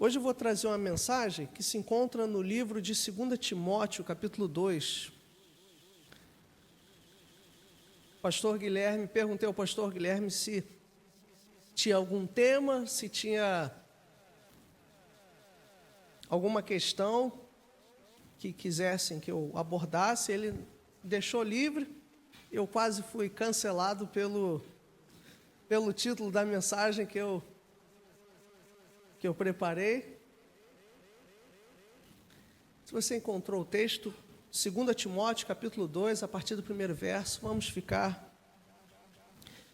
Hoje eu vou trazer uma mensagem que se encontra no livro de 2 Timóteo, capítulo 2. Perguntei ao pastor Guilherme se tinha algum tema, se tinha alguma questão que quisessem que eu abordasse. Ele deixou livre. Eu quase fui cancelado pelo título da mensagem que eu preparei. Se você encontrou o texto, 2 Timóteo, capítulo 2, a partir do primeiro verso, vamos ficar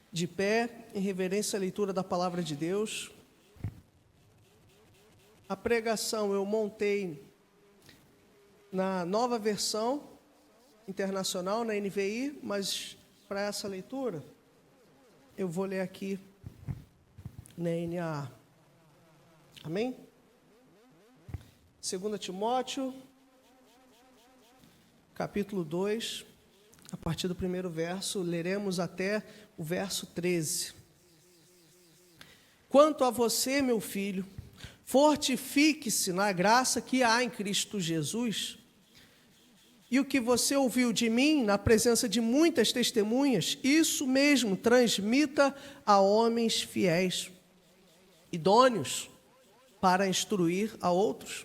de pé em reverência à leitura da palavra de Deus. A pregação eu montei na nova versão internacional, na NVI, mas para essa leitura eu vou ler aqui na NAA. Amém? 2 Timóteo, capítulo 2, a partir do primeiro verso, leremos até o verso 13. Quanto a você, meu filho, fortifique-se na graça que há em Cristo Jesus, e o que você ouviu de mim, na presença de muitas testemunhas, isso mesmo transmita a homens fiéis, idôneos, para instruir a outros.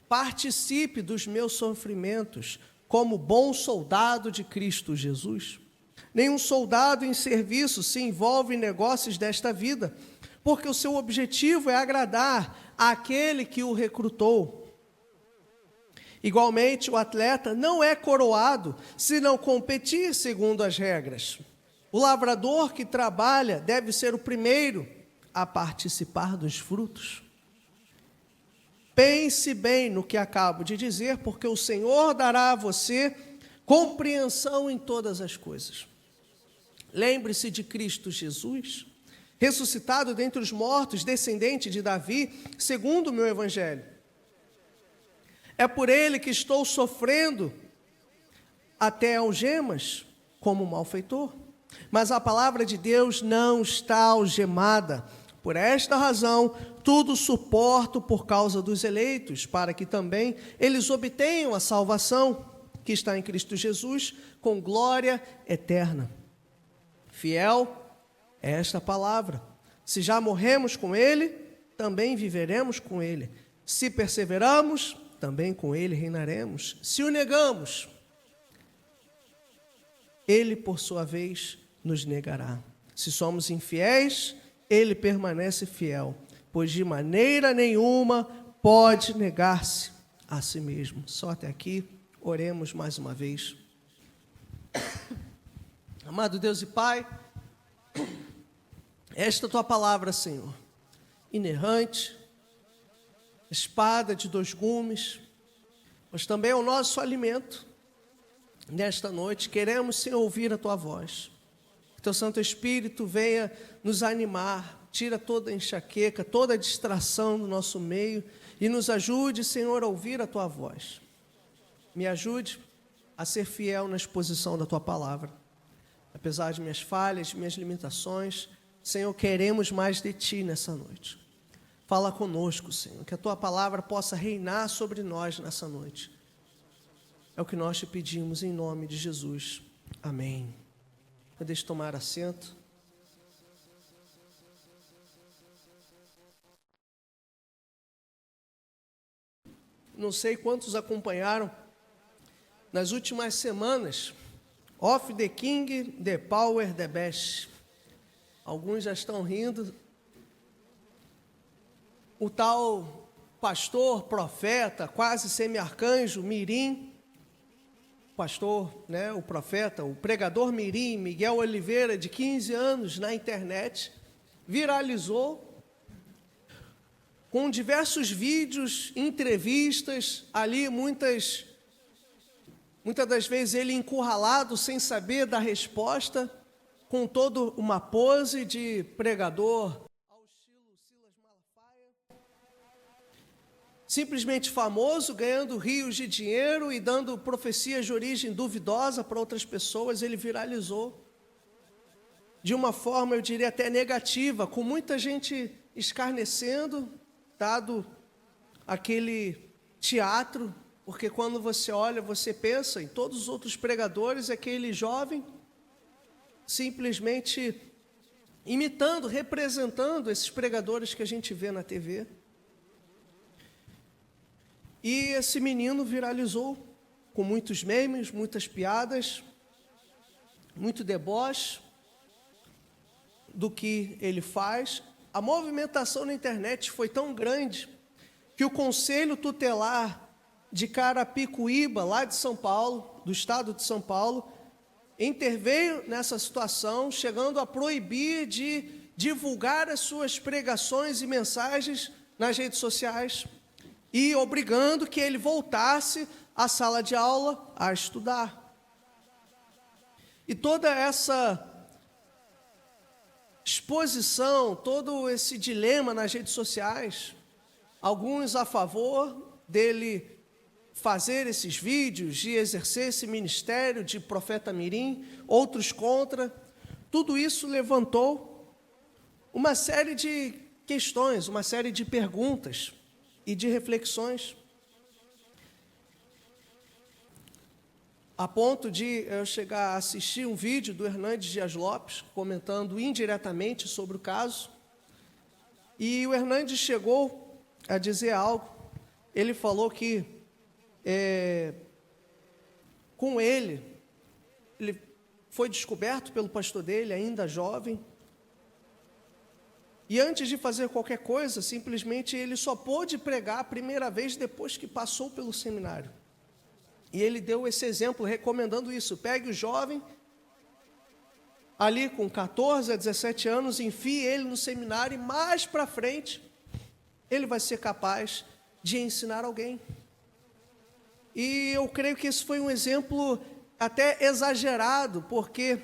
Participe dos meus sofrimentos como bom soldado de Cristo Jesus. Nenhum soldado em serviço se envolve em negócios desta vida, porque o seu objetivo é agradar àquele que o recrutou. Igualmente, o atleta não é coroado se não competir segundo as regras. O lavrador que trabalha deve ser o primeiro a participar dos frutos. Pense bem no que acabo de dizer, porque o Senhor dará a você compreensão em todas as coisas. Lembre-se de Cristo Jesus, ressuscitado dentre os mortos, descendente de Davi, segundo o meu evangelho. É por ele que estou sofrendo até algemas como malfeitor. Mas a palavra de Deus não está algemada. Por esta razão, tudo suporto por causa dos eleitos, para que também eles obtenham a salvação que está em Cristo Jesus, com glória eterna. Fiel é esta palavra. Se já morremos com ele, também viveremos com ele. Se perseveramos, também com ele reinaremos. Se o negamos, ele, por sua vez, nos negará. Se somos infiéis, ele permanece fiel, pois de maneira nenhuma pode negar-se a si mesmo. Só até aqui, oremos mais uma vez. Amado Deus e Pai, esta tua palavra, Senhor, inerrante, espada de dois gumes, mas também é o nosso alimento. Nesta noite, queremos, Senhor, ouvir a tua voz. Que teu Santo Espírito venha nos animar, tira toda a enxaqueca, toda a distração do nosso meio e nos ajude, Senhor, a ouvir a tua voz. Me ajude a ser fiel na exposição da tua palavra. Apesar de minhas falhas, minhas limitações, Senhor, queremos mais de ti nessa noite. Fala conosco, Senhor, que a tua palavra possa reinar sobre nós nessa noite. É o que nós te pedimos em nome de Jesus. Amém. Podeis tomar assento. Não sei quantos acompanharam nas últimas semanas Of the King, the Power, the Best. Alguns já estão rindo. O tal pastor, profeta, quase semi-arcanjo, Mirim, pastor, né, o profeta, o pregador Mirim, Miguel Oliveira, de 15 anos, na internet, viralizou com diversos vídeos, entrevistas, ali muitas das vezes ele encurralado, sem saber da resposta, com toda uma pose de pregador ao estilo Silas Malafaia, simplesmente famoso, ganhando rios de dinheiro e dando profecias de origem duvidosa para outras pessoas. Ele viralizou de uma forma, eu diria até negativa, com muita gente escarnecendo, dado aquele teatro, porque quando você olha, você pensa em todos os outros pregadores, aquele jovem simplesmente imitando, representando esses pregadores que a gente vê na TV. E esse menino viralizou com muitos memes, muitas piadas, muito deboche do que ele faz. A movimentação na internet foi tão grande que o Conselho Tutelar de Carapicuíba, lá de São Paulo, do estado de São Paulo, interveio nessa situação, chegando a proibir de divulgar as suas pregações e mensagens nas redes sociais e obrigando que ele voltasse à sala de aula a estudar. E toda essa exposição, todo esse dilema nas redes sociais, alguns a favor dele fazer esses vídeos, de exercer esse ministério de profeta mirim, outros contra. Tudo isso levantou uma série de questões, uma série de perguntas e de reflexões, a ponto de eu chegar a assistir um vídeo do Hernandes Dias Lopes, comentando indiretamente sobre o caso, e o Hernandes chegou a dizer algo. Ele falou que com ele foi descoberto pelo pastor dele, ainda jovem, e antes de fazer qualquer coisa, simplesmente ele só pôde pregar a primeira vez depois que passou pelo seminário. E ele deu esse exemplo, recomendando isso: pegue o jovem, ali com 14 a 17 anos, enfie ele no seminário e mais para frente, ele vai ser capaz de ensinar alguém. E eu creio que esse foi um exemplo até exagerado, porque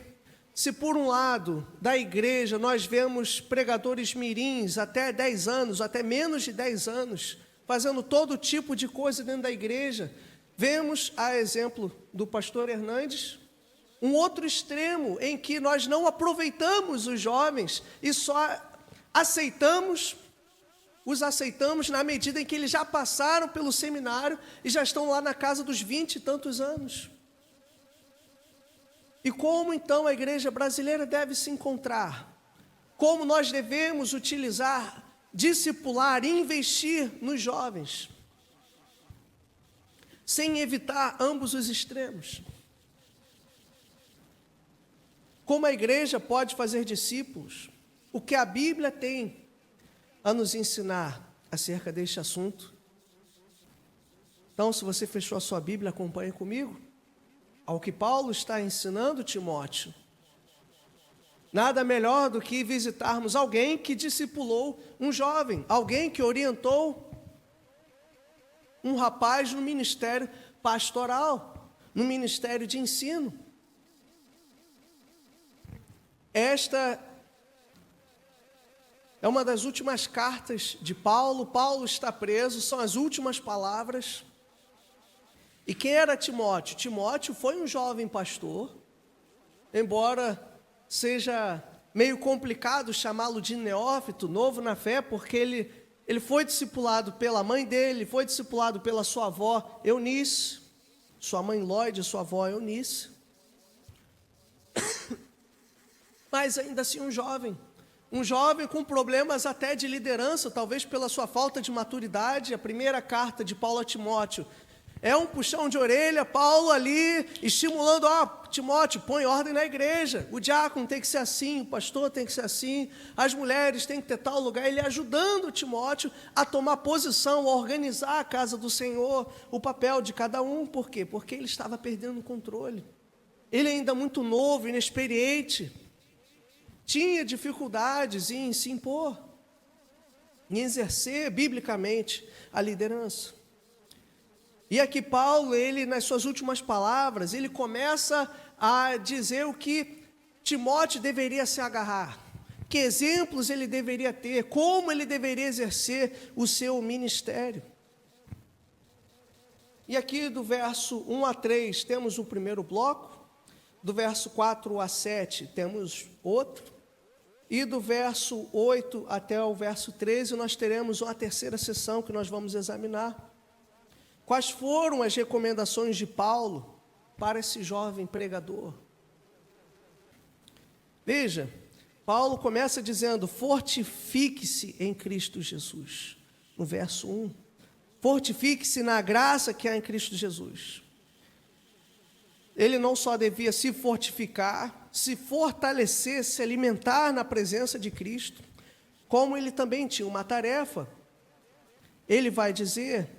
se por um lado da igreja nós vemos pregadores mirins até 10 anos, até menos de 10 anos, fazendo todo tipo de coisa dentro da igreja, vemos, a exemplo do pastor Hernandes, um outro extremo em que nós não aproveitamos os jovens e só os aceitamos na medida em que eles já passaram pelo seminário e já estão lá na casa dos 20 e tantos anos. E como então a igreja brasileira deve se encontrar? Como nós devemos utilizar, discipular, investir nos jovens, sem evitar ambos os extremos? Como a igreja pode fazer discípulos? O que a Bíblia tem a nos ensinar acerca deste assunto? Então, se você fechou a sua Bíblia, acompanhe comigo ao que Paulo está ensinando Timóteo. Nada melhor do que visitarmos alguém que discipulou um jovem, alguém que orientou um rapaz no ministério pastoral, no ministério de ensino. Esta é uma das últimas cartas de Paulo. Paulo está preso, são as últimas palavras. E quem era Timóteo? Timóteo foi um jovem pastor, embora seja meio complicado chamá-lo de neófito, novo na fé, porque ele foi discipulado pela mãe dele, foi discipulado pela sua avó Eunice, sua mãe Lloyd, sua avó Eunice, mas ainda assim um jovem com problemas até de liderança, talvez pela sua falta de maturidade. A primeira carta de Paulo a Timóteo é um puxão de orelha, Paulo ali estimulando: Timóteo, põe ordem na igreja, o diácono tem que ser assim, o pastor tem que ser assim, as mulheres têm que ter tal lugar. Ele ajudando Timóteo a tomar posição, a organizar a casa do Senhor, o papel de cada um. Por quê? Porque ele estava perdendo o controle. Ele ainda muito novo, inexperiente, tinha dificuldades em se impor, em exercer biblicamente a liderança. E aqui Paulo, ele nas suas últimas palavras, ele começa a dizer o que Timóteo deveria se agarrar, que exemplos ele deveria ter, como ele deveria exercer o seu ministério. E aqui do verso 1 a 3 temos o primeiro bloco, do verso 4 a 7 temos outro, e do verso 8 até o verso 13, nós teremos uma terceira sessão que nós vamos examinar. Quais foram as recomendações de Paulo para esse jovem pregador? Veja, Paulo começa dizendo: fortifique-se em Cristo Jesus. No verso 1, fortifique-se na graça que há em Cristo Jesus. Ele não só devia se fortificar, se fortalecer, se alimentar na presença de Cristo, como ele também tinha uma tarefa. Ele vai dizer: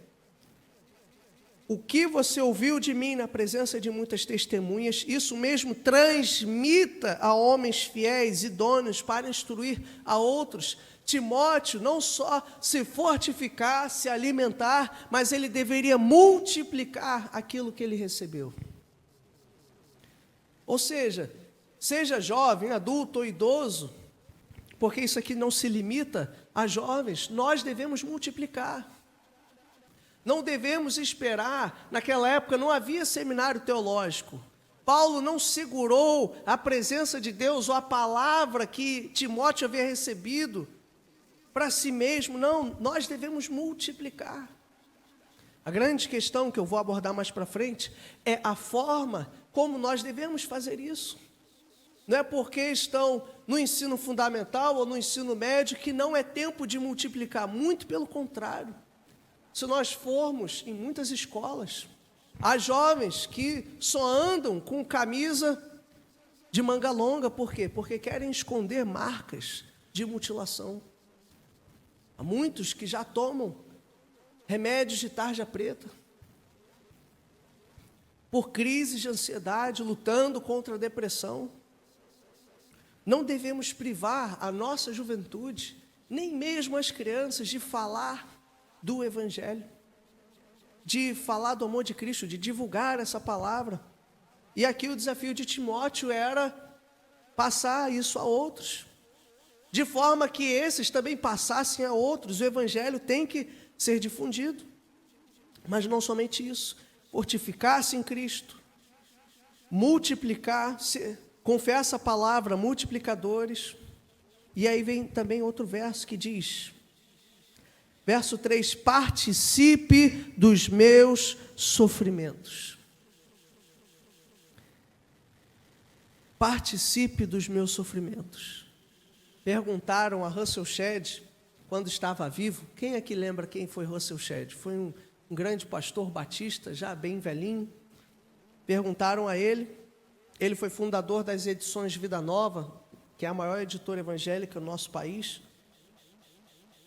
o que você ouviu de mim na presença de muitas testemunhas, isso mesmo transmita a homens fiéis, idôneos, para instruir a outros. Timóteo não só se fortificar, se alimentar, mas ele deveria multiplicar aquilo que ele recebeu. Ou seja, seja jovem, adulto ou idoso, porque isso aqui não se limita a jovens, nós devemos multiplicar. Não devemos esperar, naquela época não havia seminário teológico. Paulo não segurou a presença de Deus ou a palavra que Timóteo havia recebido para si mesmo. Não, nós devemos multiplicar. A grande questão que eu vou abordar mais para frente é a forma como nós devemos fazer isso. Não é porque estão no ensino fundamental ou no ensino médio que não é tempo de multiplicar, muito pelo contrário. Se nós formos em muitas escolas, há jovens que só andam com camisa de manga longa, por quê? Porque querem esconder marcas de mutilação. Há muitos que já tomam remédios de tarja preta, por crises de ansiedade, lutando contra a depressão. Não devemos privar a nossa juventude, nem mesmo as crianças, de falar do Evangelho, de falar do amor de Cristo, de divulgar essa palavra. E aqui o desafio de Timóteo era passar isso a outros, de forma que esses também passassem a outros. O Evangelho tem que ser difundido, mas não somente isso, fortificar-se em Cristo, multiplicar, confessa a palavra, multiplicadores. E aí vem também outro verso que diz, verso 3, participe dos meus sofrimentos. Participe dos meus sofrimentos. Perguntaram a Russell Shedd, quando estava vivo, quem aqui lembra quem foi Russell Shedd? Foi um grande pastor batista, já bem velhinho. Perguntaram a ele, ele foi fundador das edições Vida Nova, que é a maior editora evangélica do nosso país.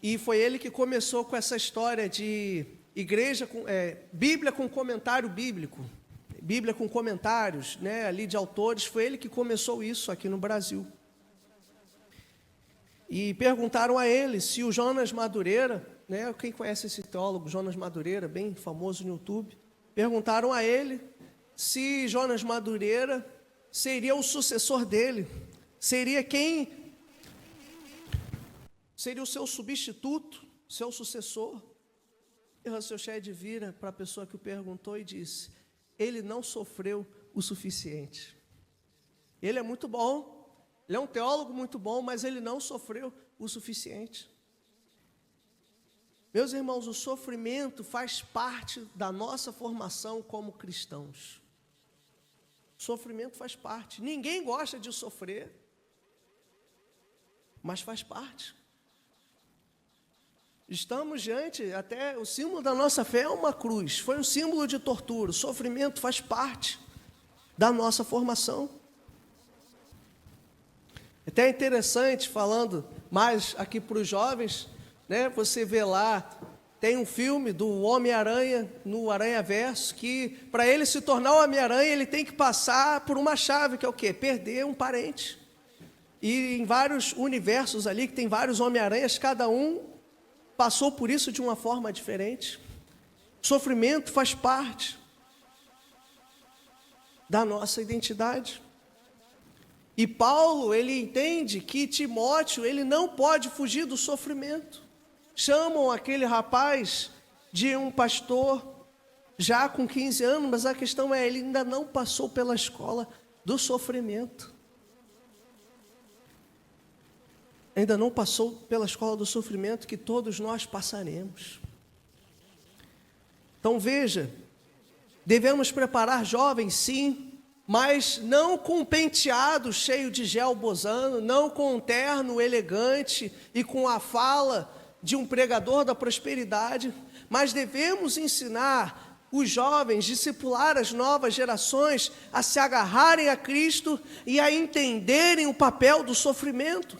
E foi ele que começou com essa história de igreja, Bíblia com comentário bíblico, Bíblia com comentários, né, ali de autores. Foi ele que começou isso aqui no Brasil. E perguntaram a ele se o Jonas Madureira, né, quem conhece esse teólogo, Jonas Madureira, bem famoso no YouTube, perguntaram a ele se Jonas Madureira seria o sucessor dele, seria o seu substituto, seu sucessor. E Russell Shedd vira para a pessoa que o perguntou e disse: ele não sofreu o suficiente. Ele é muito bom, ele é um teólogo muito bom, mas ele não sofreu o suficiente. Meus irmãos, o sofrimento faz parte da nossa formação como cristãos. O sofrimento faz parte. Ninguém gosta de sofrer, mas faz parte. Estamos diante, até o símbolo da nossa fé é uma cruz, foi um símbolo de tortura. O sofrimento faz parte da nossa formação. Até é interessante, falando mais aqui para os jovens, né, você vê lá, tem um filme do Homem-Aranha, no Aranha-Verso, que para ele se tornar o Homem-Aranha, ele tem que passar por uma chave, que é o quê? Perder um parente. E em vários universos ali, que tem vários Homem-Aranhas, cada um passou por isso de uma forma diferente. O sofrimento faz parte da nossa identidade. E Paulo, ele entende que Timóteo, ele não pode fugir do sofrimento. Chamam aquele rapaz de um pastor já com 15 anos, mas a questão é, ele ainda não passou pela escola do sofrimento. ainda não passou pela escola do sofrimento que todos nós passaremos. Então veja, devemos preparar jovens, sim, mas não com um penteado cheio de gel bosano, não com um terno elegante e com a fala de um pregador da prosperidade, mas devemos ensinar os jovens, discipular as novas gerações a se agarrarem a Cristo e a entenderem o papel do sofrimento.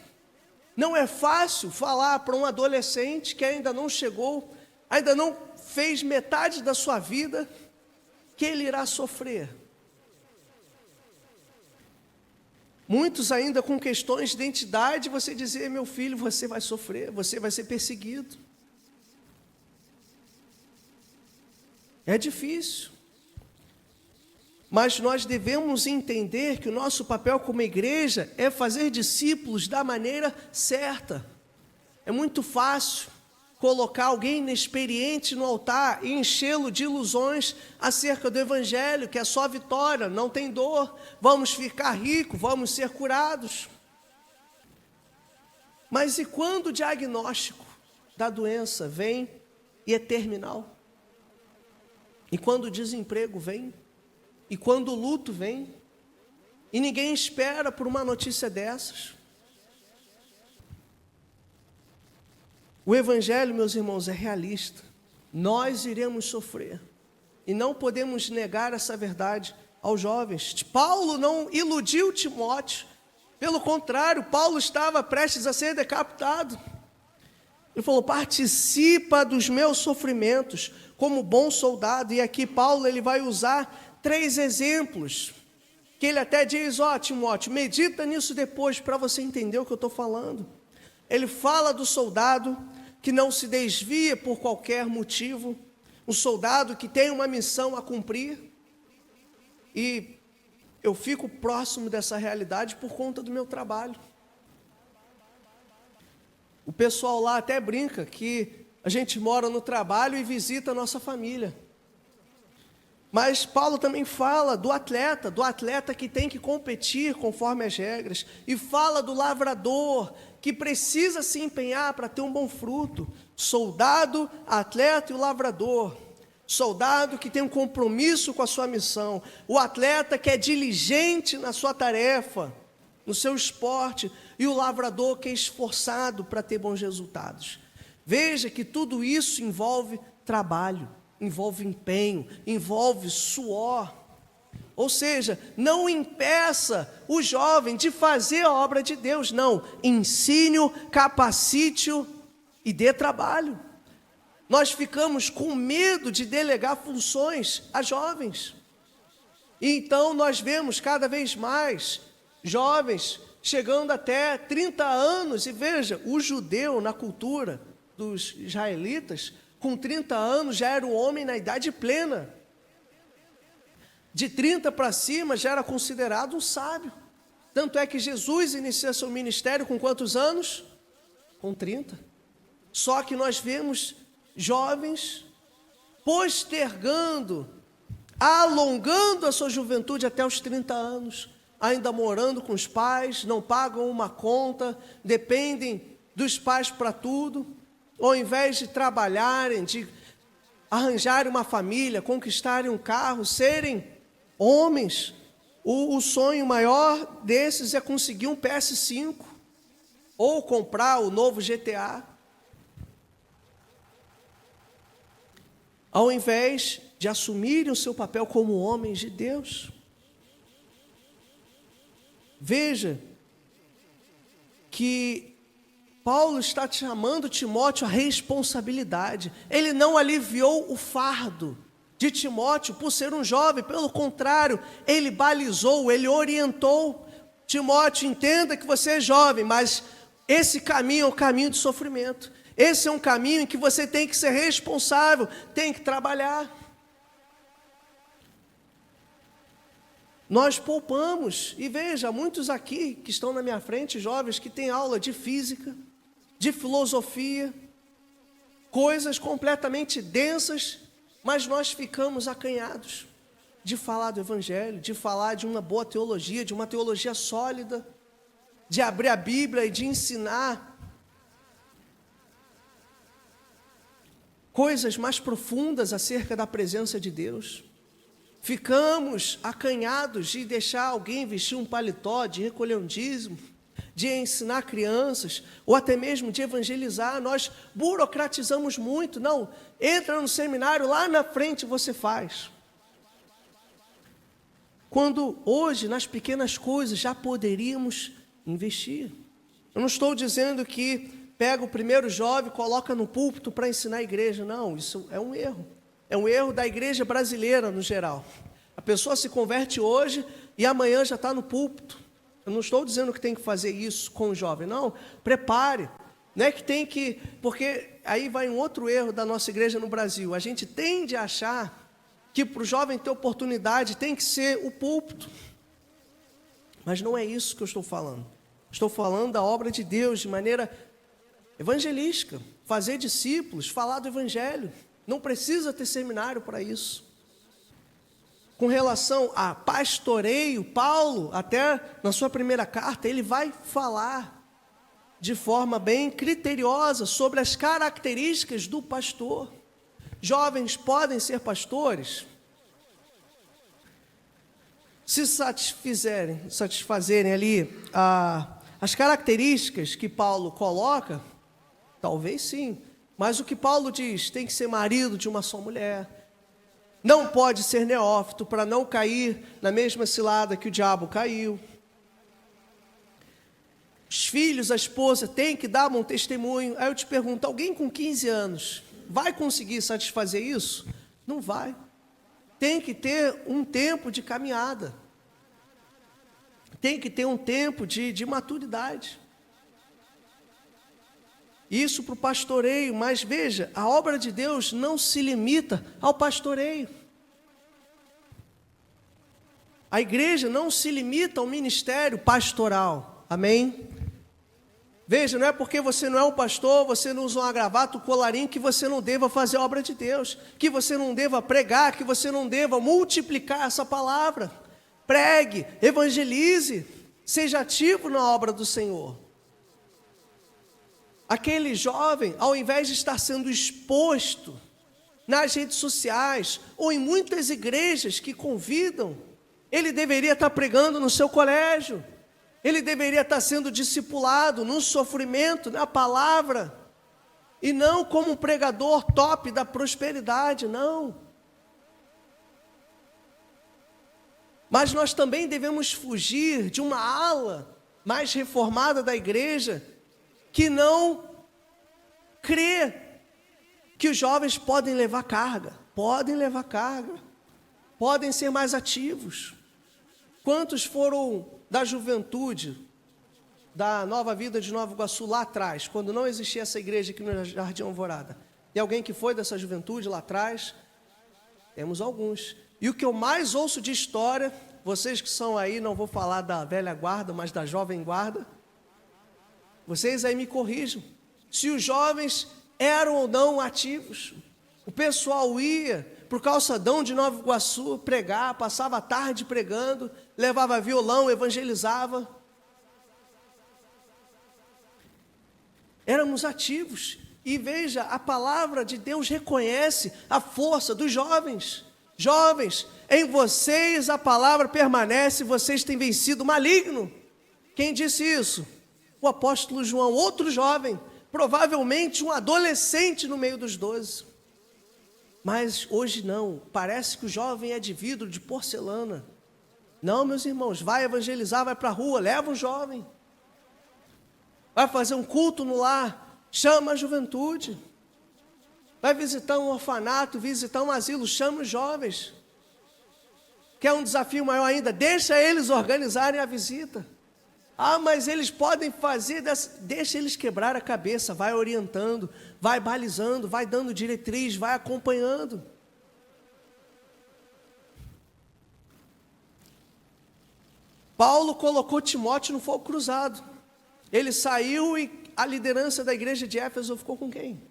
Não é fácil falar para um adolescente que ainda não chegou, ainda não fez metade da sua vida, que ele irá sofrer. Muitos ainda com questões de identidade, você dizer, meu filho, você vai sofrer, você vai ser perseguido. É difícil. Mas nós devemos entender que o nosso papel como igreja é fazer discípulos da maneira certa. É muito fácil colocar alguém inexperiente no altar e enchê-lo de ilusões acerca do Evangelho, que é só vitória, não tem dor, vamos ficar ricos, vamos ser curados. Mas e quando o diagnóstico da doença vem e é terminal? E quando o desemprego vem? E quando o luto vem? E ninguém espera por uma notícia dessas? O Evangelho, meus irmãos, é realista. Nós iremos sofrer. E não podemos negar essa verdade aos jovens. Paulo não iludiu Timóteo. Pelo contrário, Paulo estava prestes a ser decapitado. Ele falou, participa dos meus sofrimentos como bom soldado. E aqui Paulo ele vai usar 3 exemplos. Que ele até diz, Timóteo, medita nisso depois para você entender o que eu estou falando. Ele fala do soldado que não se desvia por qualquer motivo, um soldado que tem uma missão a cumprir, e eu fico próximo dessa realidade por conta do meu trabalho. O pessoal lá até brinca que a gente mora no trabalho e visita a nossa família. Mas Paulo também fala do atleta que tem que competir conforme as regras, e fala do lavrador, que precisa se empenhar para ter um bom fruto. Soldado, atleta e o lavrador. Soldado que tem um compromisso com a sua missão. O atleta que é diligente na sua tarefa, no seu esporte. E o lavrador que é esforçado para ter bons resultados. Veja que tudo isso envolve trabalho, envolve empenho, envolve suor. Ou seja, não impeça o jovem de fazer a obra de Deus, não. Ensine-o, capacite-o e dê trabalho. Nós ficamos com medo de delegar funções a jovens. E então nós vemos cada vez mais jovens chegando até 30 anos. E veja, o judeu na cultura dos israelitas, com 30 anos já era um homem na idade plena. De 30 para cima já era considerado um sábio. Tanto é que Jesus inicia seu ministério com quantos anos? Com 30. Só que nós vemos jovens postergando, alongando a sua juventude até os 30 anos, ainda morando com os pais, não pagam uma conta, dependem dos pais para tudo, ao invés de trabalharem, de arranjarem uma família, conquistarem um carro, serem homens. O sonho maior desses é conseguir um PS5 ou comprar o novo GTA. Ao invés de assumirem o seu papel como homens de Deus. Veja que Paulo está chamando Timóteo à responsabilidade. Ele não aliviou o fardo de Timóteo por ser um jovem, pelo contrário, ele balizou, ele orientou. Timóteo, entenda que você é jovem, mas esse caminho é um caminho de sofrimento. Esse é um caminho em que você tem que ser responsável, tem que trabalhar. Nós poupamos, e veja, muitos aqui que estão na minha frente, jovens, que têm aula de física, de filosofia, coisas completamente densas, mas nós ficamos acanhados de falar do Evangelho, de falar de uma boa teologia, de uma teologia sólida. de abrir a Bíblia e de ensinar coisas mais profundas acerca da presença de Deus. Ficamos acanhados de deixar alguém vestir um paletó, de recolher um dízimo, de ensinar crianças, ou até mesmo de evangelizar. Nós burocratizamos muito. Não, entra no seminário, lá na frente você faz. Quando hoje, nas pequenas coisas, já poderíamos investir. Eu não estou dizendo que pega o primeiro jovem e coloca no púlpito para ensinar a igreja. Não, isso é um erro. É um erro da igreja brasileira no geral. A pessoa se converte hoje e amanhã já está no púlpito. Eu não estou dizendo que tem que fazer isso com o jovem, não. Prepare. Não é que tem que... Porque aí vai um outro erro da nossa igreja no Brasil. A gente tende a achar que para o jovem ter oportunidade tem que ser o púlpito. Mas não é isso que eu estou falando. Estou falando da obra de Deus de maneira evangelística. Fazer discípulos, falar do evangelho. Não precisa ter seminário para isso. Com relação a pastoreio, Paulo, até na sua primeira carta, ele vai falar de forma bem criteriosa sobre as características do pastor. Jovens podem ser pastores? Se satisfazerem ali as características que Paulo coloca, talvez sim. Mas o que Paulo diz, tem que ser marido de uma só mulher, não pode ser neófito para não cair na mesma cilada que o diabo caiu. Os filhos, a esposa, tem que dar bom testemunho. Aí eu te pergunto, alguém com 15 anos vai conseguir satisfazer isso? Não vai. Tem que ter um tempo de caminhada. Tem que ter um tempo de maturidade. Isso para o pastoreio, mas veja, a obra de Deus não se limita ao pastoreio. A igreja não se limita ao ministério pastoral, amém? Veja, não é porque você não é um pastor, você não usa uma gravata, um colarinho, que você não deva fazer a obra de Deus, que você não deva pregar, que você não deva multiplicar essa palavra. Pregue, evangelize, seja ativo na obra do Senhor. Aquele jovem, ao invés de estar sendo exposto nas redes sociais ou em muitas igrejas que convidam, ele deveria estar pregando no seu colégio, ele deveria estar sendo discipulado no sofrimento, na palavra, e não como um pregador top da prosperidade, não. Mas nós também devemos fugir de uma ala mais reformada da igreja, que não crê que os jovens podem levar carga, podem ser mais ativos. Quantos foram da juventude, da Nova Vida de Nova Iguaçu lá atrás, quando não existia essa igreja aqui no Jardim Alvorada? Tem alguém que foi dessa juventude lá atrás? Temos alguns. E o que eu mais ouço de história, vocês que são aí, não vou falar da velha guarda, mas da jovem guarda, vocês aí me corrijam, se os jovens eram ou não ativos. O pessoal ia para o calçadão de Nova Iguaçu pregar, passava a tarde pregando, levava violão, evangelizava. Éramos ativos. E veja, a palavra de Deus reconhece a força dos jovens. Jovens, em vocês a palavra permanece, vocês têm vencido o maligno. Quem disse isso? O apóstolo João, outro jovem, provavelmente um adolescente no meio dos 12. Mas hoje não, parece que o jovem é de vidro, de porcelana. Não, meus irmãos, vai evangelizar, vai para a rua, leva o jovem. Vai fazer um culto no lar, chama a juventude. Vai visitar um orfanato, visitar um asilo, chama os jovens. Quer um desafio maior ainda? Deixa eles organizarem a visita. Ah, mas eles podem fazer, deixa eles quebrar a cabeça, vai orientando, vai balizando, vai dando diretriz, vai acompanhando. Paulo colocou Timóteo no fogo cruzado. Ele saiu e a liderança da igreja de Éfeso ficou com quem?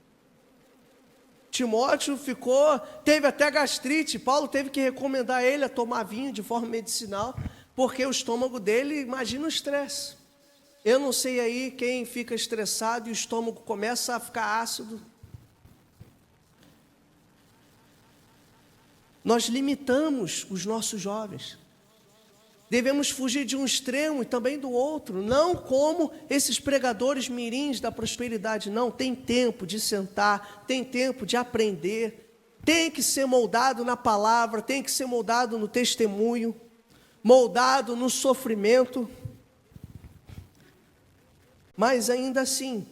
Timóteo ficou, teve até gastrite. Paulo teve que recomendar ele a tomar vinho de forma medicinal, porque o estômago dele, imagina o estresse. Eu não sei aí quem fica estressado e o estômago começa a ficar ácido. Nós limitamos os nossos jovens. Devemos fugir de um extremo e também do outro, não como esses pregadores mirins da prosperidade, não. Tem tempo de sentar, tem tempo de aprender, tem que ser moldado na palavra, tem que ser moldado no testemunho, moldado no sofrimento. Mas ainda assim,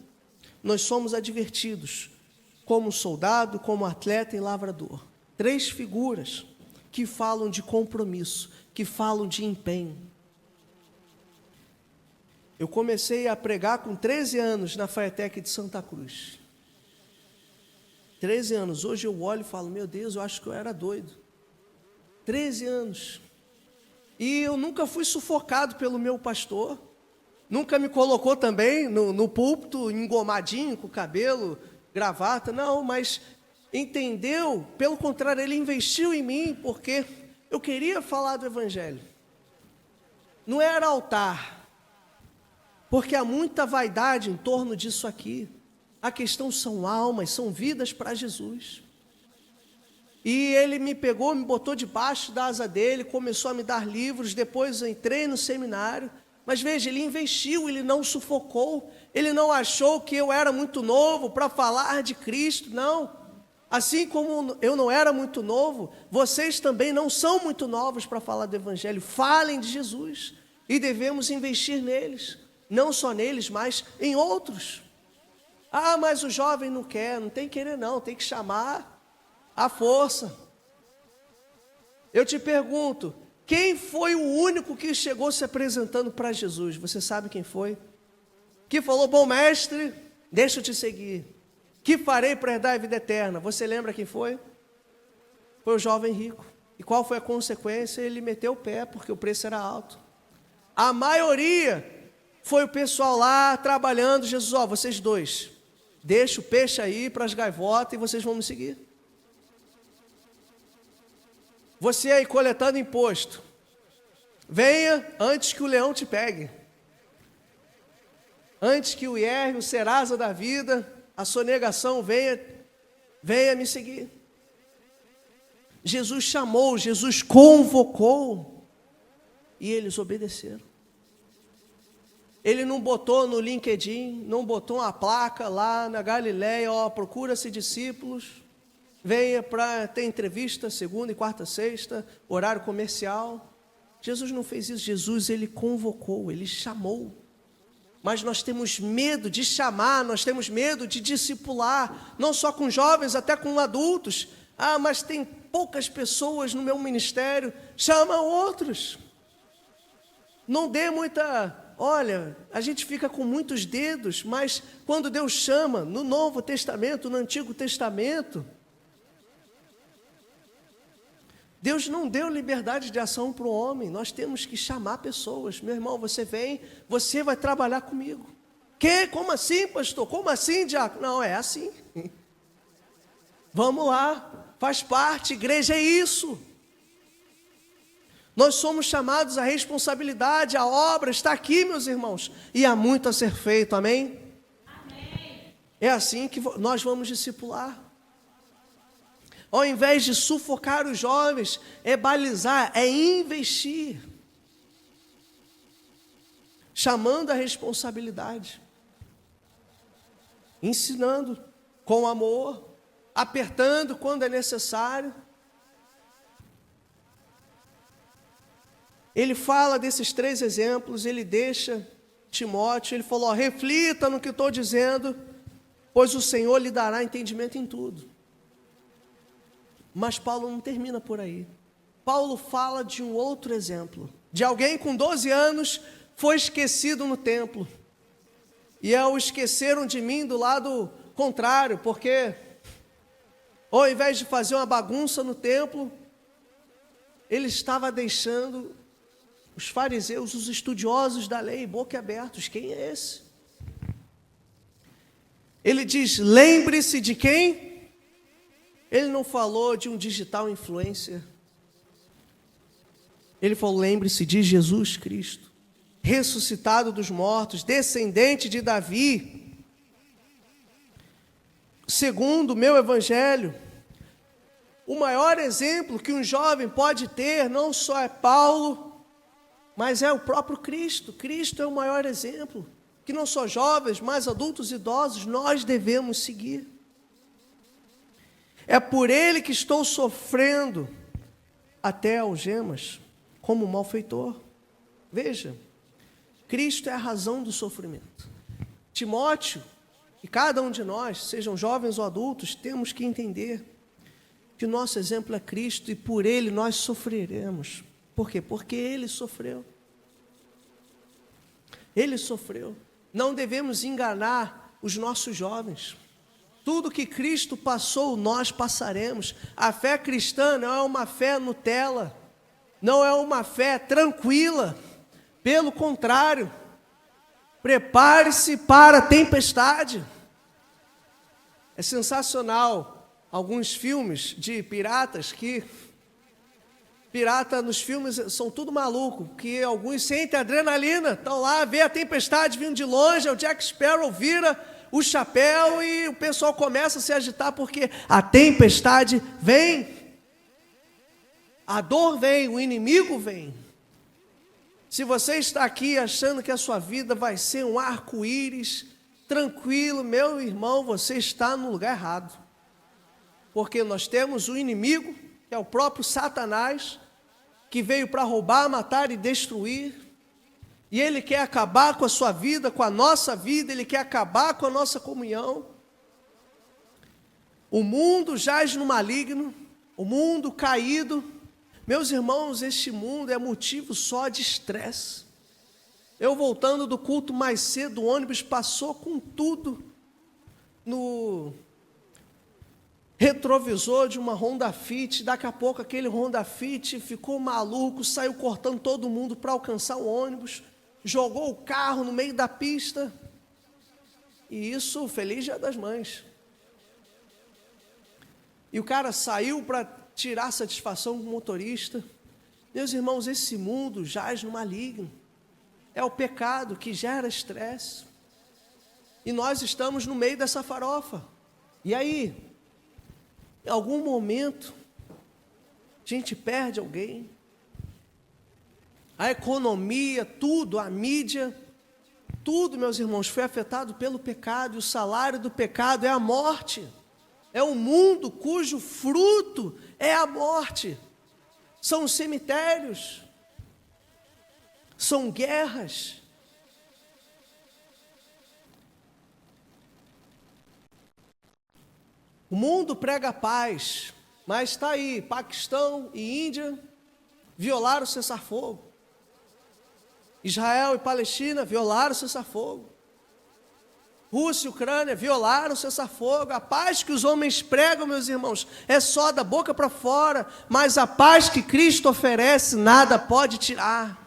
nós somos advertidos como soldado, como atleta e lavrador. 3 figuras que falam de compromisso, que falam de empenho. Eu comecei a pregar com 13 anos na FATEC de Santa Cruz. 13 anos. Hoje eu olho e falo, meu Deus, eu acho que eu era doido. 13 anos. E eu nunca fui sufocado pelo meu pastor. Nunca me colocou também no púlpito, engomadinho, com o cabelo, gravata. Não, mas entendeu? Pelo contrário, ele investiu em mim, porque eu queria falar do Evangelho. Não era altar, porque há muita vaidade em torno disso aqui. A questão são almas, são vidas para Jesus. E ele me pegou, me botou debaixo da asa dele, começou a me dar livros, depois eu entrei no seminário. Mas veja, ele investiu, ele não sufocou, ele não achou que eu era muito novo para falar de Cristo, não. Assim como eu não era muito novo, vocês também não são muito novos para falar do Evangelho. Falem de Jesus e devemos investir neles, não só neles, mas em outros. Ah, mas o jovem não quer, não tem que querer não, tem que chamar à força. Eu te pergunto, quem foi o único que chegou se apresentando para Jesus? Você sabe quem foi? Que falou, bom mestre, deixa eu te seguir. Que farei para herdar a vida eterna? Você lembra quem foi? Foi o jovem rico. E qual foi a consequência? Ele meteu o pé, porque o preço era alto. A maioria foi o pessoal lá trabalhando. Jesus, ó, vocês dois, deixa o peixe aí para as gaivotas e vocês vão me seguir. Você aí coletando imposto, venha antes que o leão te pegue. Antes que o IR, o Serasa da vida, a sonegação venha me seguir. Jesus chamou, Jesus convocou e eles obedeceram. Ele não botou no LinkedIn, não botou uma placa lá na Galileia, ó, procura-se discípulos, venha para ter entrevista segunda e quarta, sexta, horário comercial. Jesus não fez isso, Jesus ele convocou, ele chamou. Mas nós temos medo de chamar, nós temos medo de discipular, não só com jovens, até com adultos. Ah, mas tem poucas pessoas no meu ministério, chama outros. Não dê muita... Olha, a gente fica com muitos dedos, mas quando Deus chama, no Novo Testamento, no Antigo Testamento, Deus não deu liberdade de ação para o homem, nós temos que chamar pessoas. Meu irmão, você vem, você vai trabalhar comigo. Que? Como assim, pastor? Como assim, diácono? Não, é assim. Vamos lá, faz parte, igreja é isso. Nós somos chamados à responsabilidade, a obra está aqui, meus irmãos, e há muito a ser feito, amém? Amém. É assim que nós vamos discipular. Ao invés de sufocar os jovens, é balizar, é investir. Chamando a responsabilidade. Ensinando com amor, apertando quando é necessário. Ele fala desses 3 exemplos, ele deixa Timóteo, ele falou, ó, reflita no que estou dizendo, pois o Senhor lhe dará entendimento em tudo. Mas Paulo não termina por aí. Paulo fala de um outro exemplo, de alguém com 12 anos, foi esquecido no templo. E o esqueceram de mim do lado contrário, porque ao invés de fazer uma bagunça no templo, ele estava deixando os fariseus, os estudiosos da lei, boquiabertos. Quem é esse? Ele diz, lembre-se de quem? Ele não falou de um digital influencer. Ele falou, lembre-se de Jesus Cristo. ressuscitado dos mortos, descendente de Davi. Segundo o meu evangelho, o maior exemplo que um jovem pode ter não só é Paulo, mas é o próprio Cristo. Cristo é o maior exemplo, que não só jovens, mas adultos e idosos, nós devemos seguir. É por ele que estou sofrendo até algemas, como malfeitor. Veja, Cristo é a razão do sofrimento. Timóteo, e cada um de nós, sejam jovens ou adultos, temos que entender que o nosso exemplo é Cristo e por ele nós sofreremos. Por quê? Porque ele sofreu. Ele sofreu. Não devemos enganar os nossos jovens. Tudo que Cristo passou, nós passaremos. A fé cristã não é uma fé Nutella, não é uma fé tranquila. Pelo contrário, prepare-se para a tempestade. É sensacional alguns filmes de piratas que... Pirata nos filmes são tudo maluco, que alguns sentem adrenalina, estão lá, vê a tempestade vindo de longe, o Jack Sparrow vira o chapéu e o pessoal começa a se agitar porque a tempestade vem, a dor vem, o inimigo vem. Se você está aqui achando que a sua vida vai ser um arco-íris, tranquilo, meu irmão, você está no lugar errado. Porque nós temos o inimigo, que é o próprio Satanás, que veio para roubar, matar e destruir, e ele quer acabar com a sua vida, com a nossa vida, ele quer acabar com a nossa comunhão. O mundo jaz no maligno, o mundo caído. Meus irmãos, este mundo é motivo só de estresse. Eu voltando do culto mais cedo, o ônibus passou com tudo no retrovisor de uma Honda Fit. Daqui a pouco aquele Honda Fit ficou maluco, saiu cortando todo mundo para alcançar o ônibus, jogou o carro no meio da pista. E isso, feliz Dia das Mães. E o cara saiu para tirar satisfação com o motorista. Meus irmãos, esse mundo jaz no maligno. É o pecado que gera estresse. E nós estamos no meio dessa farofa. E aí, em algum momento, a gente perde alguém. A economia, tudo, a mídia, tudo, meus irmãos, foi afetado pelo pecado. E o salário do pecado é a morte. É um mundo cujo fruto é a morte. São os cemitérios. São guerras. O mundo prega paz, mas está aí, Paquistão e Índia violaram o cessar-fogo. Israel e Palestina violaram o cessar-fogo. Rússia e Ucrânia violaram o cessar-fogo. A paz que os homens pregam, meus irmãos, é só da boca para fora, mas a paz que Cristo oferece, nada pode tirar.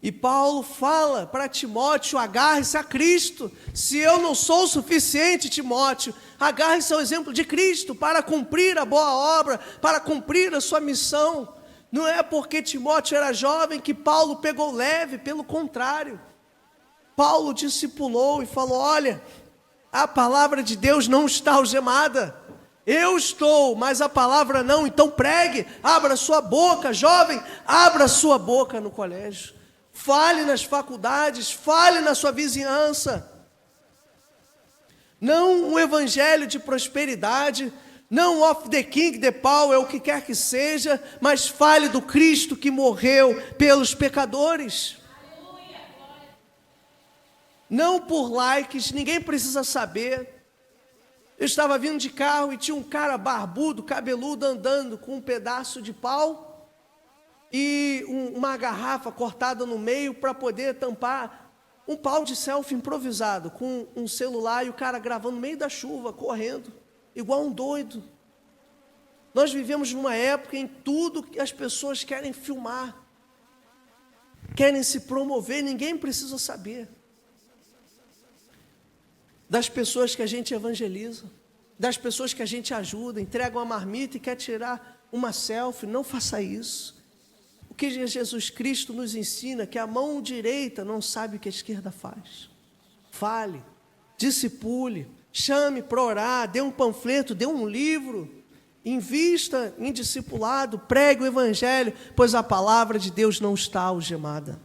E Paulo fala para Timóteo, agarre-se a Cristo. Se eu não sou o suficiente, Timóteo, agarre-se ao exemplo de Cristo para cumprir a boa obra, para cumprir a sua missão. Não é porque Timóteo era jovem que Paulo pegou leve, pelo contrário. Paulo discipulou e falou, olha, a palavra de Deus não está algemada. Eu estou, mas a palavra não, então pregue, abra sua boca, jovem, abra sua boca no colégio. Fale nas faculdades, fale na sua vizinhança. Não um evangelho de prosperidade, não off the king, the power, o que quer que seja, mas fale do Cristo que morreu pelos pecadores. Não por likes, ninguém precisa saber. Eu estava vindo de carro e tinha um cara barbudo, cabeludo, andando com um pedaço de pau e uma garrafa cortada no meio para poder tampar um pau de selfie improvisado, com um celular e o cara gravando no meio da chuva, correndo, igual um doido. Nós vivemos numa época em tudo que as pessoas querem filmar, querem se promover, ninguém precisa saber. Das pessoas que a gente evangeliza, das pessoas que a gente ajuda, entrega uma marmita e quer tirar uma selfie, não faça isso. O que Jesus Cristo nos ensina que a mão direita não sabe o que a esquerda faz. Fale, discipule, chame para orar, dê um panfleto, dê um livro, invista em discipulado, pregue o evangelho, pois a palavra de Deus não está algemada.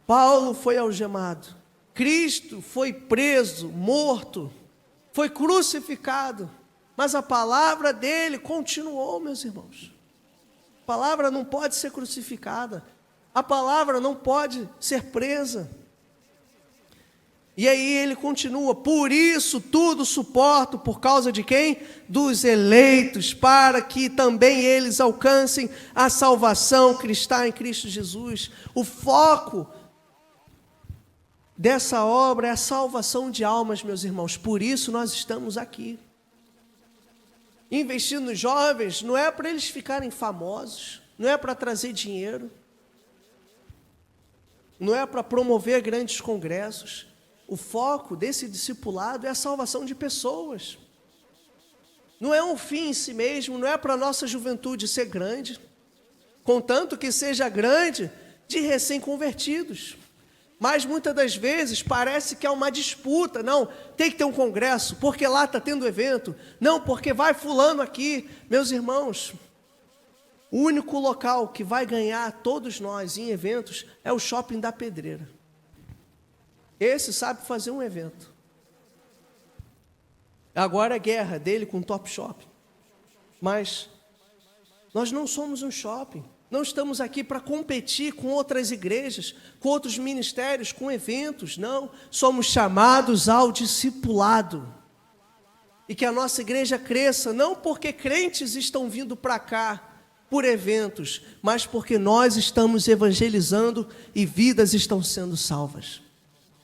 Paulo foi algemado, Cristo foi preso, morto, foi crucificado, mas a palavra dele continuou, meus irmãos. A palavra não pode ser crucificada, a palavra não pode ser presa. E aí ele continua: por isso tudo suporto, por causa de quem? Dos eleitos, para que também eles alcancem a salvação que está em Cristo Jesus. O foco dessa obra é a salvação de almas, meus irmãos. Por isso nós estamos aqui. Investindo nos jovens não é para eles ficarem famosos, não é para trazer dinheiro, não é para promover grandes congressos. O foco desse discipulado é a salvação de pessoas. Não é um fim em si mesmo, não é para a nossa juventude ser grande, contanto que seja grande de recém-convertidos. Mas muitas das vezes parece que é uma disputa. Não, tem que ter um congresso, porque lá está tendo evento. Não, porque vai fulano aqui. Meus irmãos, o único local que vai ganhar todos nós em eventos é o Shopping da Pedreira. Esse sabe fazer um evento. Agora é guerra dele com o Top Shopping. Mas nós não somos um shopping. Não estamos aqui para competir com outras igrejas, com outros ministérios, com eventos. Não, somos chamados ao discipulado. E que a nossa igreja cresça, não porque crentes estão vindo para cá por eventos, mas porque nós estamos evangelizando e vidas estão sendo salvas.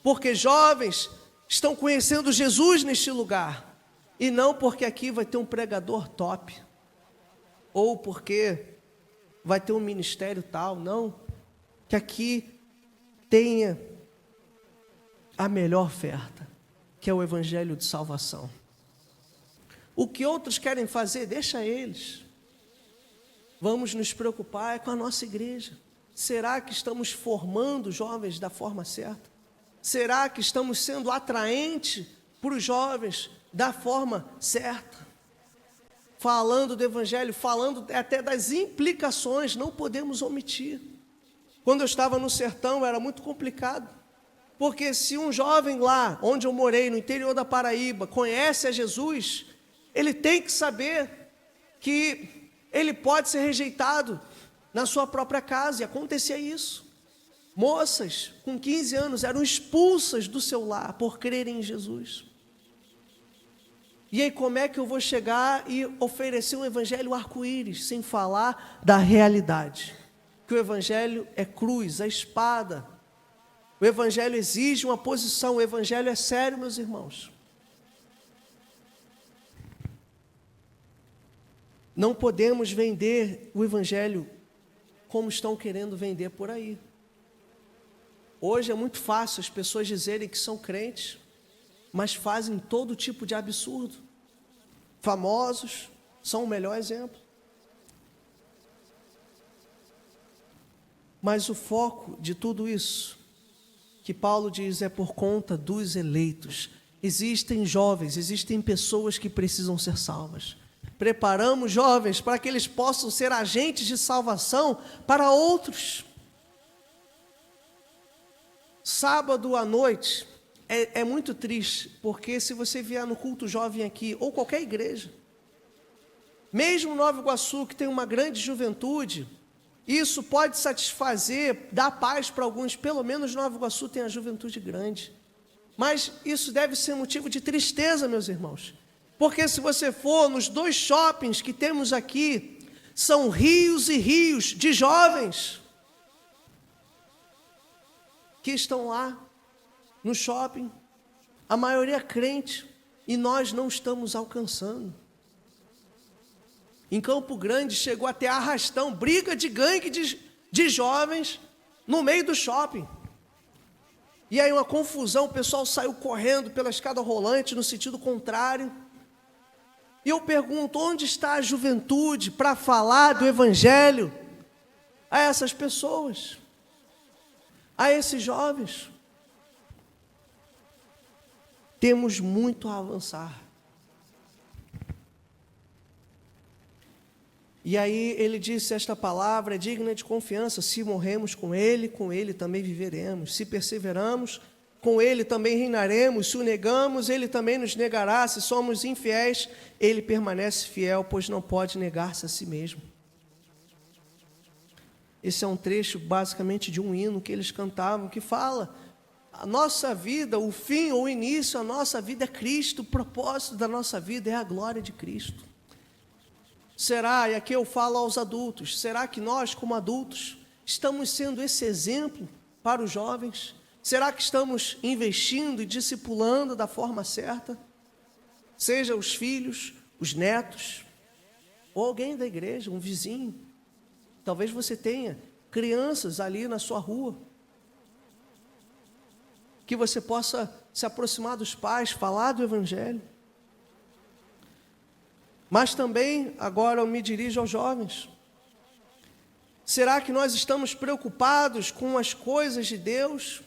Porque jovens estão conhecendo Jesus neste lugar, e não porque aqui vai ter um pregador top, ou porque vai ter um ministério tal, não, que aqui tenha a melhor oferta, que é o evangelho de salvação. O que outros querem fazer, deixa eles. Vamos nos preocupar com a nossa igreja. Será que estamos formando jovens da forma certa? Será que estamos sendo atraentes para os jovens da forma certa? Falando do evangelho, falando até das implicações, não podemos omitir. Quando eu estava no sertão era muito complicado, porque se um jovem lá, onde eu morei, no interior da Paraíba, conhece a Jesus, ele tem que saber que ele pode ser rejeitado na sua própria casa, e acontecia isso. Moças com 15 anos eram expulsas do seu lar por crerem em Jesus. E aí como é que eu vou chegar e oferecer um evangelho arco-íris, sem falar da realidade? Que o evangelho é cruz, a espada. O evangelho exige uma posição, o evangelho é sério, meus irmãos. Não podemos vender o evangelho como estão querendo vender por aí. Hoje é muito fácil as pessoas dizerem que são crentes, mas fazem todo tipo de absurdo. Famosos são o melhor exemplo. Mas o foco de tudo isso, que Paulo diz, é por conta dos eleitos. Existem jovens, existem pessoas que precisam ser salvas. Preparamos jovens para que eles possam ser agentes de salvação para outros. Sábado à noite é muito triste, porque se você vier no culto jovem aqui, ou qualquer igreja, mesmo Nova Iguaçu, que tem uma grande juventude, isso pode satisfazer, dar paz para alguns, pelo menos Nova Iguaçu tem a juventude grande. Mas isso deve ser motivo de tristeza, meus irmãos, porque se você for nos 2 shoppings que temos aqui, são rios e rios de jovens que estão lá no shopping, a maioria crente, e nós não estamos alcançando. Em Campo Grande chegou até arrastão, briga de gangue de jovens no meio do shopping. E aí uma confusão, o pessoal saiu correndo pela escada rolante no sentido contrário. E eu pergunto, onde está a juventude para falar do evangelho? a essas pessoas, a esses jovens. Temos muito a avançar. E aí ele disse, esta palavra é digna de confiança: se morremos com ele também viveremos. Se perseveramos, com ele também reinaremos. Se o negamos, ele também nos negará. Se somos infiéis, ele permanece fiel, pois não pode negar-se a si mesmo. Esse é um trecho basicamente de um hino que eles cantavam, que fala: a nossa vida, o fim ou o início, a nossa vida é Cristo, o propósito da nossa vida é a glória de Cristo. Será, e aqui eu falo aos adultos, será que nós, como adultos, estamos sendo esse exemplo para os jovens? Será que estamos investindo e discipulando da forma certa? Seja os filhos, os netos, ou alguém da igreja, um vizinho. Talvez você tenha crianças ali na sua rua, que você possa se aproximar dos pais, falar do Evangelho. Mas também, agora eu me dirijo aos jovens. Será que nós estamos preocupados com as coisas de Deus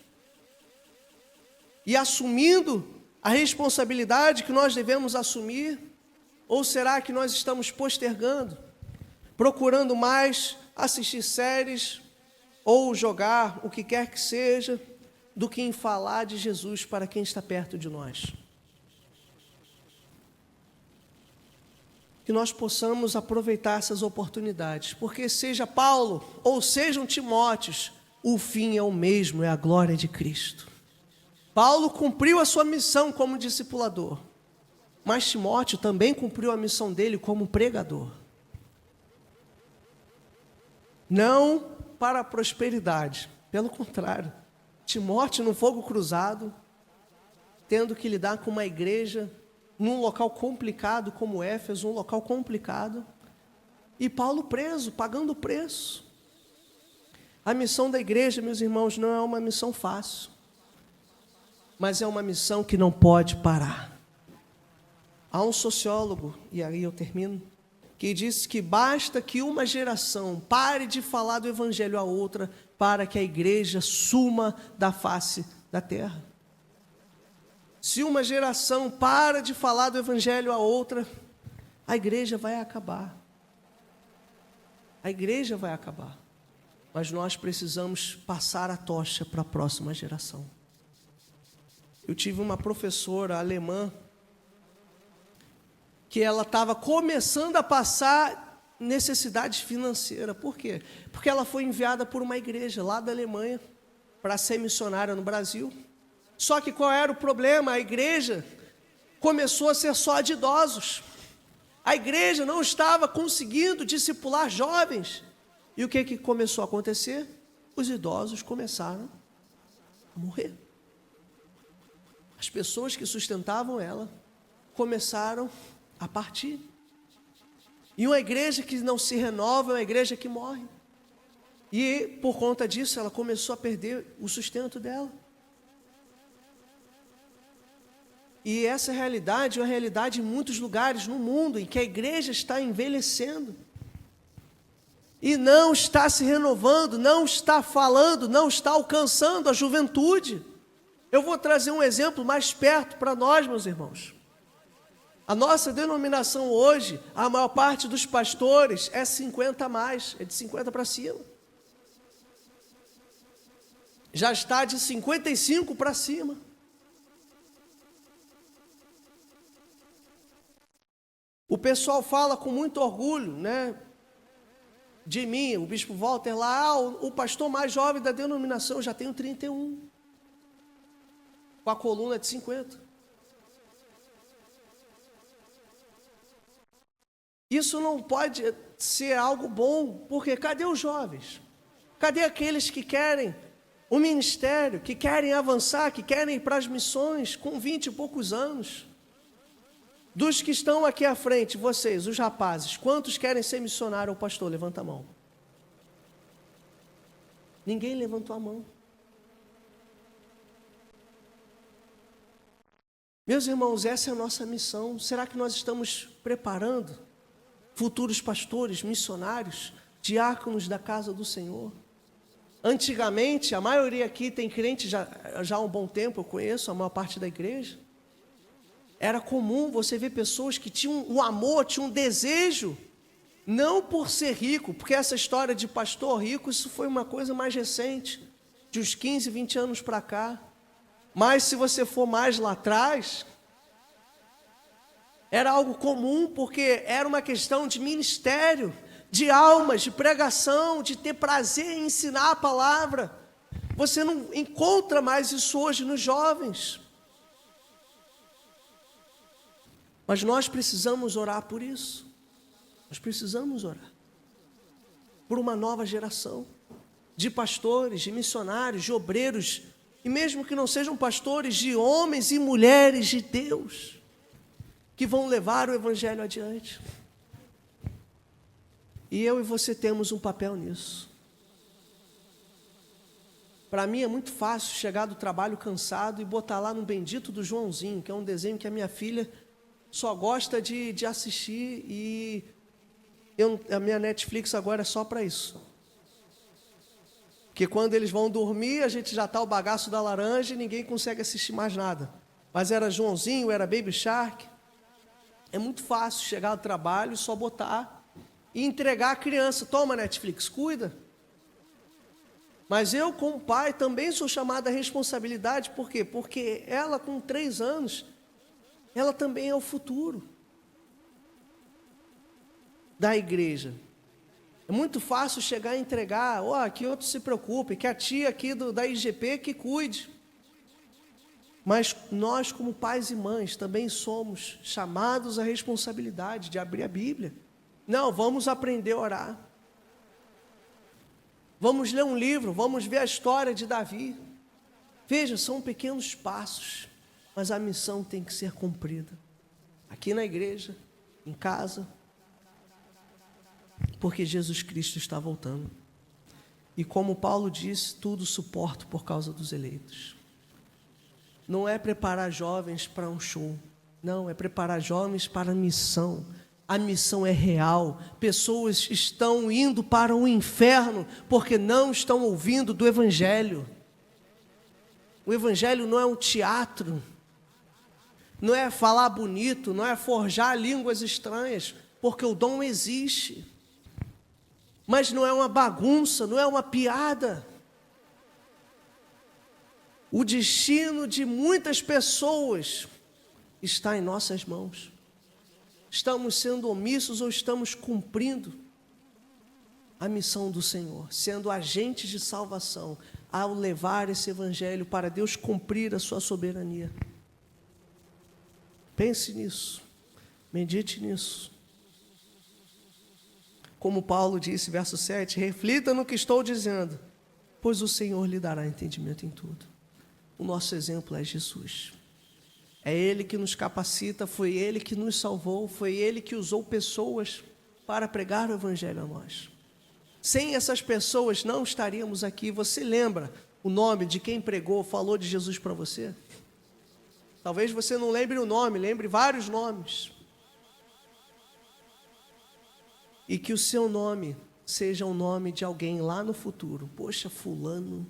e assumindo a responsabilidade que nós devemos assumir? Ou será que nós estamos postergando, procurando mais assistir séries ou jogar o que quer que seja, do que em falar de Jesus para quem está perto de nós? Que nós possamos aproveitar essas oportunidades, porque seja Paulo ou sejam Timóteos, o fim é o mesmo, é a glória de Cristo. Paulo cumpriu a sua missão como discipulador, mas Timóteo também cumpriu a missão dele como pregador. Não para a prosperidade, pelo contrário, Timóteo no fogo cruzado, tendo que lidar com uma igreja num local complicado como Éfeso, um local complicado, e Paulo preso, pagando o preço. A missão da igreja, meus irmãos, não é uma missão fácil, mas é uma missão que não pode parar. Há um sociólogo, e aí eu termino, que disse que basta que uma geração pare de falar do Evangelho a outra para que a igreja suma da face da terra. Se uma geração para de falar do Evangelho a outra, a igreja vai acabar. A igreja vai acabar. Mas nós precisamos passar a tocha para a próxima geração. Eu tive uma professora alemã que ela estava começando a passar necessidade financeira. Por quê? Porque ela foi enviada por uma igreja lá da Alemanha para ser missionária no Brasil. Só que qual era o problema? A igreja começou a ser só de idosos. A igreja não estava conseguindo discipular jovens. E o que começou a acontecer? Os idosos começaram a morrer. As pessoas que sustentavam ela começaram a partir. E uma igreja que não se renova é uma igreja que morre. E por conta disso ela começou a perder o sustento dela. E essa realidade é uma realidade em muitos lugares no mundo, em que a igreja está envelhecendo. E não está se renovando, não está falando, não está alcançando a juventude. Eu vou trazer um exemplo mais perto para nós, meus irmãos. A nossa denominação hoje, a maior parte dos pastores é 50 a mais, é de 50 para cima. Já está de 55 para cima. O pessoal fala com muito orgulho, né, de mim, o bispo Walter lá, o pastor mais jovem da denominação, já tem 31, com a coluna de 50. Isso não pode ser algo bom, porque cadê os jovens? Cadê aqueles que querem o ministério, que querem avançar, que querem ir para as missões com 20 e poucos anos? Dos que estão aqui à frente, vocês, os rapazes, quantos querem ser missionário ou pastor? Levanta a mão. Ninguém levantou a mão. Meus irmãos, essa é a nossa missão. Será que nós estamos preparando futuros pastores, missionários, diáconos da casa do Senhor. Antigamente, a maioria aqui tem crente já há um bom tempo, eu conheço a maior parte da igreja. Era comum você ver pessoas que tinham um amor, tinham um desejo, não por ser rico, porque essa história de pastor rico, isso foi uma coisa mais recente, de uns 15, 20 anos para cá. Mas se você for mais lá atrás, era algo comum, porque era uma questão de ministério, de almas, de pregação, de ter prazer em ensinar a palavra. Você não encontra mais isso hoje nos jovens. Mas nós precisamos orar por isso. Nós precisamos orar por uma nova geração de pastores, de missionários, de obreiros, e mesmo que não sejam pastores, de homens e mulheres de Deus, que vão levar o Evangelho adiante. E eu e você temos um papel nisso. Para mim é muito fácil chegar do trabalho cansado e botar lá no Bendito do Joãozinho, que é um desenho que a minha filha só gosta de assistir, e a minha Netflix agora é só para isso. Porque quando eles vão dormir, a gente já está o bagaço da laranja e ninguém consegue assistir mais nada. Mas era Joãozinho, era Baby Shark. É muito fácil chegar do trabalho e só botar e entregar a criança. Toma, Netflix, cuida. Mas eu, como pai, também sou chamado à responsabilidade. Por quê? Porque ela, com 3 anos, ela também é o futuro da igreja. É muito fácil chegar e entregar, que outro se preocupe, que a tia aqui da IGP que cuide. Mas nós, como pais e mães, também somos chamados à responsabilidade de abrir a Bíblia. Não, vamos aprender a orar. Vamos ler um livro, vamos ver a história de Davi. Veja, são pequenos passos, mas a missão tem que ser cumprida. Aqui na igreja, em casa, porque Jesus Cristo está voltando. E como Paulo disse, tudo suporto por causa dos eleitos. Não é preparar jovens para um show, não, é preparar jovens para a missão. A missão é real. Pessoas estão indo para o inferno porque não estão ouvindo do Evangelho. O Evangelho não é um teatro, não é falar bonito, não é forjar línguas estranhas, porque o dom existe. Mas não é uma bagunça, não é uma piada. O destino de muitas pessoas está em nossas mãos. Estamos sendo omissos ou estamos cumprindo a missão do Senhor, sendo agentes de salvação, ao levar esse Evangelho para Deus cumprir a sua soberania. Pense nisso, medite nisso. Como Paulo disse, verso 7, reflita no que estou dizendo, pois o Senhor lhe dará entendimento em tudo. O nosso exemplo é Jesus. É Ele que nos capacita, foi Ele que nos salvou, foi Ele que usou pessoas para pregar o Evangelho a nós. Sem essas pessoas não estaríamos aqui. Você lembra o nome de quem pregou, falou de Jesus para você? Talvez você não lembre o nome, lembre vários nomes. E que o seu nome seja o nome de alguém lá no futuro. Poxa, fulano,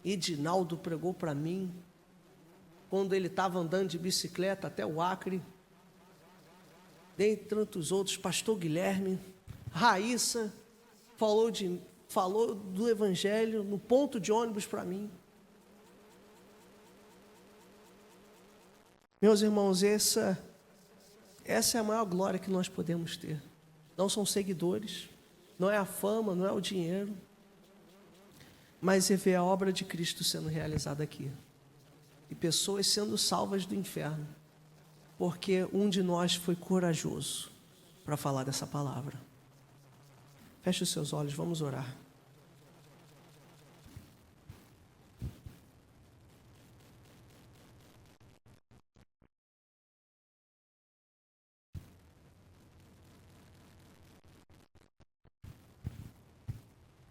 Edinaldo pregou para mim, quando ele estava andando de bicicleta até o Acre. Dentre tantos outros, pastor Guilherme, Raíssa, falou do Evangelho no ponto de ônibus para mim. Meus irmãos, essa é a maior glória que nós podemos ter. Não são seguidores, não é a fama, não é o dinheiro, mas é ver a obra de Cristo sendo realizada aqui. E pessoas sendo salvas do inferno, porque um de nós foi corajoso para falar dessa palavra. Feche os seus olhos, vamos orar.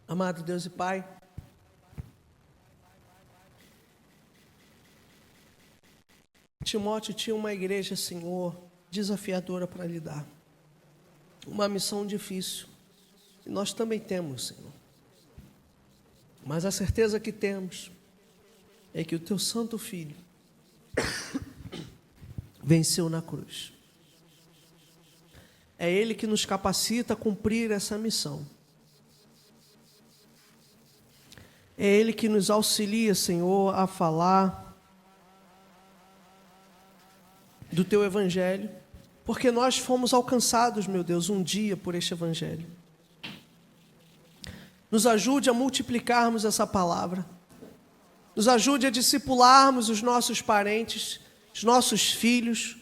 Amado Deus e Pai, Timóteo tinha uma igreja, Senhor, desafiadora para lidar. Uma missão difícil. E nós também temos, Senhor. Mas a certeza que temos é que o Teu Santo Filho venceu na cruz. É Ele que nos capacita a cumprir essa missão. É Ele que nos auxilia, Senhor, a falar do Teu Evangelho, porque nós fomos alcançados, meu Deus, um dia por este Evangelho. Nos ajude a multiplicarmos essa palavra. Nos ajude a discipularmos os nossos parentes, os nossos filhos,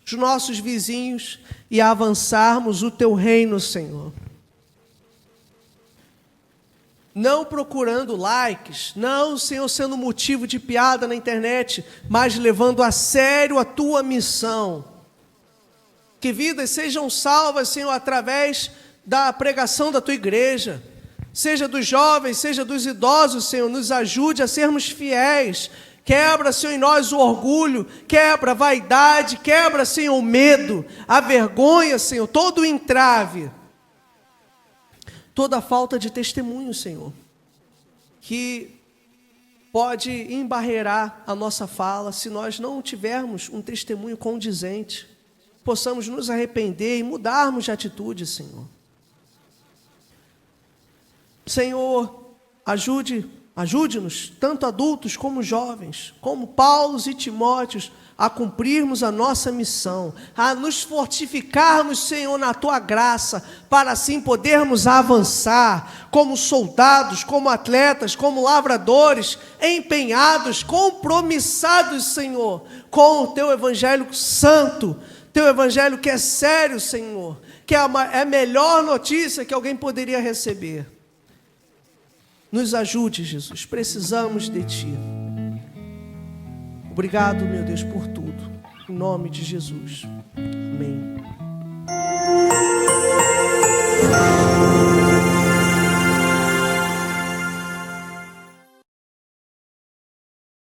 os nossos vizinhos e a avançarmos o Teu reino, Senhor. Não procurando likes, não, Senhor, sendo motivo de piada na internet, mas levando a sério a Tua missão. Que vidas sejam salvas, Senhor, através da pregação da Tua igreja. Seja dos jovens, seja dos idosos, Senhor, nos ajude a sermos fiéis. Quebra, Senhor, em nós o orgulho, quebra a vaidade, quebra, Senhor, o medo, a vergonha, Senhor, todo o entrave, toda a falta de testemunho, Senhor, que pode embarrear a nossa fala se nós não tivermos um testemunho condizente, possamos nos arrepender e mudarmos de atitude, Senhor. Senhor, ajude-nos, tanto adultos como jovens, como Paulo e Timóteos, a cumprirmos a nossa missão, a nos fortificarmos, Senhor, na Tua graça, para assim podermos avançar como soldados, como atletas, como lavradores, empenhados, compromissados, Senhor, com o Teu Evangelho santo, Teu Evangelho que é sério, Senhor, que é a melhor notícia que alguém poderia receber. Nos ajude, Jesus, precisamos de Ti. Obrigado, meu Deus, por tudo. Em nome de Jesus. Amém.